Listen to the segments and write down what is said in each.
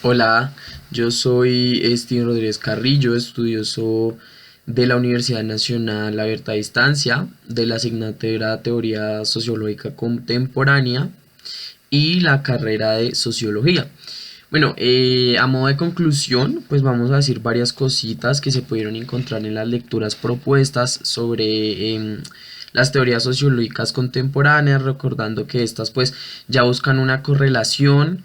Hola, yo soy Steven Rodríguez Carrillo, estudioso de la Universidad Nacional Abierta a Distancia, de la asignatura Teoría Sociológica Contemporánea y la carrera de Sociología. Bueno, a modo de conclusión, pues vamos a decir varias cositas que se pudieron encontrar en las lecturas propuestas sobre las teorías sociológicas contemporáneas, recordando que estas pues ya buscan una correlación,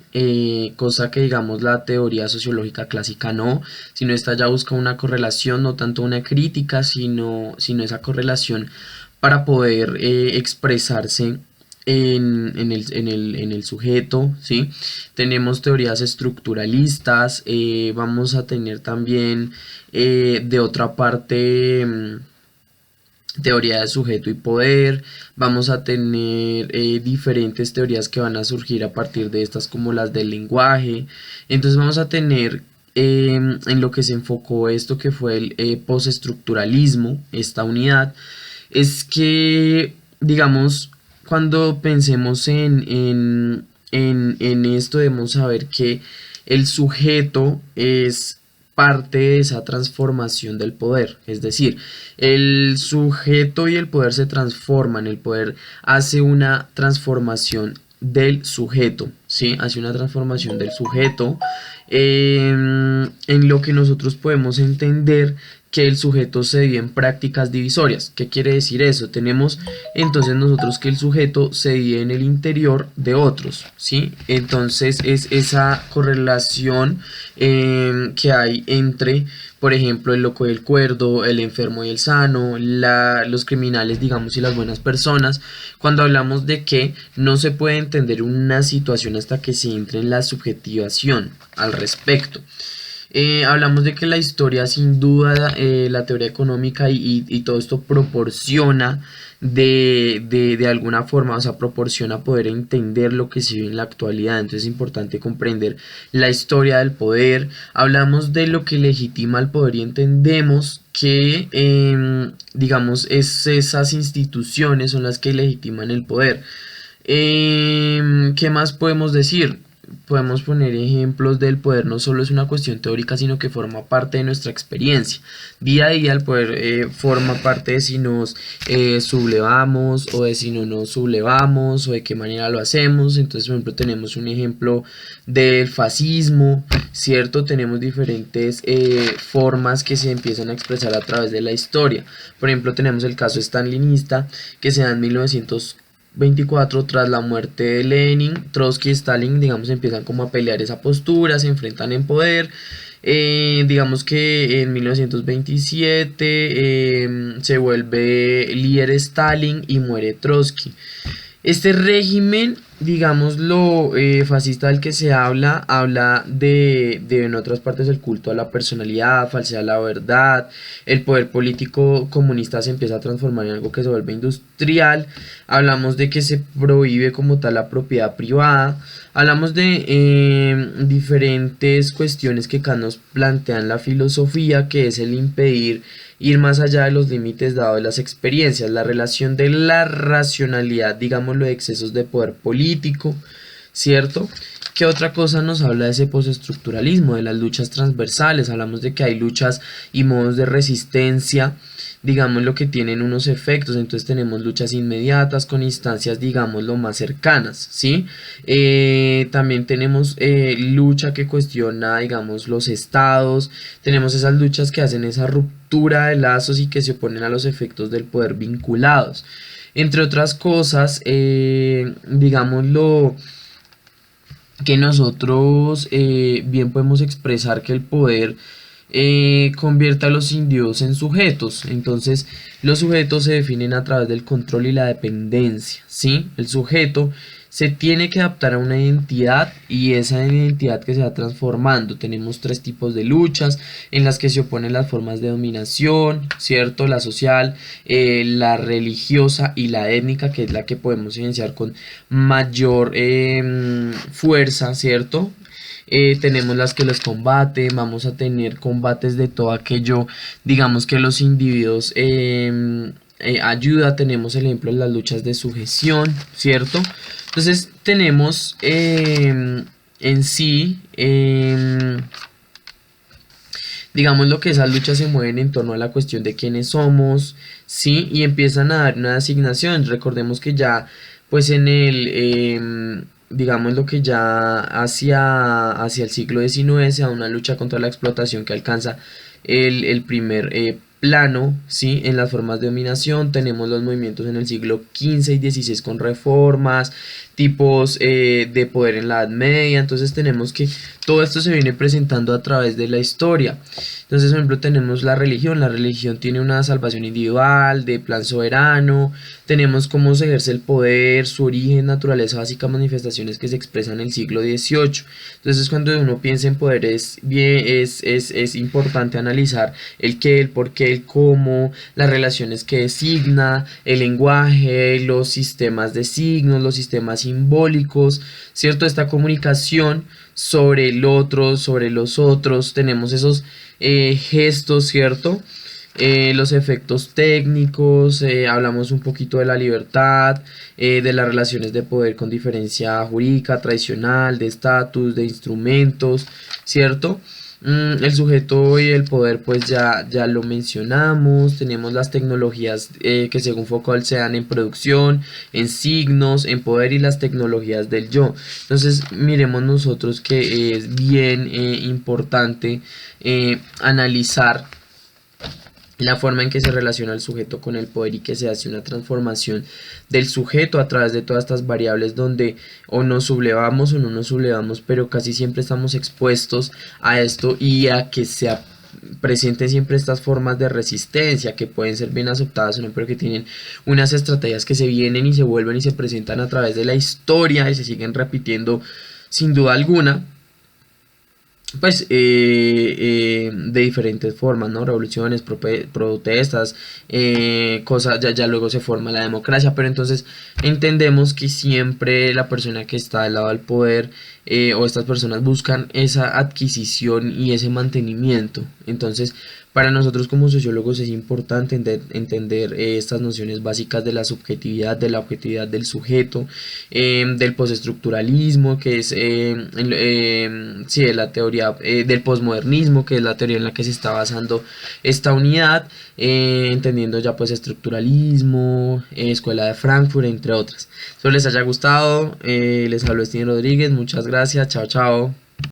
cosa que digamos la teoría sociológica clásica no, sino esta ya busca una correlación, no tanto una crítica, sino esa correlación para poder expresarse en el sujeto, ¿sí? Tenemos teorías estructuralistas, vamos a tener también de otra parte teoría de sujeto y poder, vamos a tener diferentes teorías que van a surgir a partir de estas como las del lenguaje, entonces vamos a tener en lo que se enfocó esto que fue el postestructuralismo, esta unidad, es que digamos cuando pensemos en esto debemos saber que el sujeto es parte de esa transformación del poder, es decir, el sujeto y el poder se transforman, el poder hace una transformación del sujeto, ¿sí? Hace una transformación del sujeto en lo que nosotros podemos entender que el sujeto se divide en prácticas divisorias. ¿Qué quiere decir eso? Tenemos entonces nosotros que el sujeto se divide en el interior de otros, ¿sí? Entonces es esa correlación que hay entre, por ejemplo, el loco y el cuerdo, el enfermo y el sano, los criminales, digamos, y las buenas personas, cuando hablamos de que no se puede entender una situación hasta que se entre en la subjetivación al respecto. Hablamos de que la historia, sin duda, la teoría económica y todo esto proporciona de alguna forma, o sea, proporciona poder entender lo que se vive en la actualidad. Entonces es importante comprender la historia del poder. Hablamos de lo que legitima el poder y entendemos que, digamos, esas instituciones son las que legitiman el poder. ¿Qué más podemos decir? Podemos poner ejemplos del poder, no solo es una cuestión teórica, sino que forma parte de nuestra experiencia. Día a día el poder forma parte de si nos sublevamos o de si no nos sublevamos o de qué manera lo hacemos. Entonces, por ejemplo, tenemos un ejemplo del fascismo, ¿cierto? Tenemos diferentes formas que se empiezan a expresar a través de la historia. Por ejemplo, tenemos el caso stalinista que se da en 1924 tras la muerte de Lenin. Trotsky y Stalin, digamos, empiezan como a pelear esa postura, se enfrentan en poder. Digamos que en 1927 se vuelve líder Stalin y muere Trotsky. Este régimen, digamos, lo fascista del que se habla de en otras partes el culto a la personalidad, falsedad a la verdad, el poder político comunista se empieza a transformar en algo que se vuelve industrial, hablamos de que se prohíbe como tal la propiedad privada, hablamos de diferentes cuestiones que acá nos plantean la filosofía, que es el impedir ir más allá de los límites dados de las experiencias, la relación de la racionalidad, digamos, los excesos de poder político, ¿cierto? ¿Qué otra cosa nos habla de ese postestructuralismo, de las luchas transversales? Hablamos de que hay luchas y modos de resistencia, digamos, lo que tienen unos efectos. Entonces tenemos luchas inmediatas con instancias, digamos, lo más cercanas, ¿sí? También tenemos lucha que cuestiona, digamos, los estados. Tenemos esas luchas que hacen esa ruptura de lazos y que se oponen a los efectos del poder vinculados. Entre otras cosas, digámoslo, que nosotros bien podemos expresar que el poder convierte a los individuos en sujetos. Entonces, los sujetos se definen a través del control y la dependencia, ¿sí? El sujeto se tiene que adaptar a una identidad y esa identidad que se va transformando. Tenemos tres tipos de luchas en las que se oponen las formas de dominación, ¿cierto? La social, la religiosa y la étnica, que es la que podemos evidenciar con mayor fuerza, ¿cierto? Tenemos las que los combaten, vamos a tener combates de todo aquello, digamos que los individuos ayuda, tenemos el ejemplo de las luchas de sujeción, ¿cierto? Entonces tenemos en sí, digamos lo que esas luchas se mueven en torno a la cuestión de quiénes somos, ¿sí? Y empiezan a dar una asignación. Recordemos que ya, pues en el, digamos lo que ya hacia el siglo XIX se da una lucha contra la explotación que alcanza el primer plano, ¿sí? En las formas de dominación tenemos los movimientos en el siglo XV y XVI con reformas, tipos de poder en la Edad Media. Entonces tenemos que todo esto se viene presentando a través de la historia. Entonces, por ejemplo, tenemos la religión. La religión tiene una salvación individual, de plan soberano. Tenemos cómo se ejerce el poder, su origen, naturaleza, básica, manifestaciones que se expresan en el siglo XVIII. Entonces, cuando uno piensa en poder, es importante analizar el qué, el por qué, el cómo, las relaciones que designa, el lenguaje, los sistemas de signos, los sistemas simbólicos, ¿cierto? Esta comunicación sobre el otro, sobre los otros, tenemos esos gestos, ¿cierto? Los efectos técnicos, hablamos un poquito de la libertad, de las relaciones de poder con diferencia jurídica, tradicional, de estatus, de instrumentos, ¿cierto? El sujeto y el poder pues ya lo mencionamos, tenemos las tecnologías que según Foucault se dan en producción, en signos, en poder y las tecnologías del yo. Entonces miremos nosotros que es bien importante analizar la forma en que se relaciona el sujeto con el poder y que se hace una transformación del sujeto a través de todas estas variables donde o nos sublevamos o no nos sublevamos, pero casi siempre estamos expuestos a esto y a que se presenten siempre estas formas de resistencia que pueden ser bien aceptadas o no, pero que tienen unas estrategias que se vienen y se vuelven y se presentan a través de la historia y se siguen repitiendo sin duda alguna, pues de diferentes formas, ¿no? Revoluciones, protestas, cosas, ya luego se forma la democracia, pero entonces entendemos que siempre la persona que está al lado del poder o estas personas buscan esa adquisición y ese mantenimiento. Entonces, para nosotros como sociólogos es importante entender estas nociones básicas de la subjetividad, de la objetividad del sujeto, del postestructuralismo, que es sí, de la teoría del posmodernismo, que es la teoría en la que se está basando esta unidad, entendiendo ya pues estructuralismo, escuela de Frankfurt, entre otras. Espero les haya gustado, les habló Steven Rodríguez, muchas gracias, chao chao.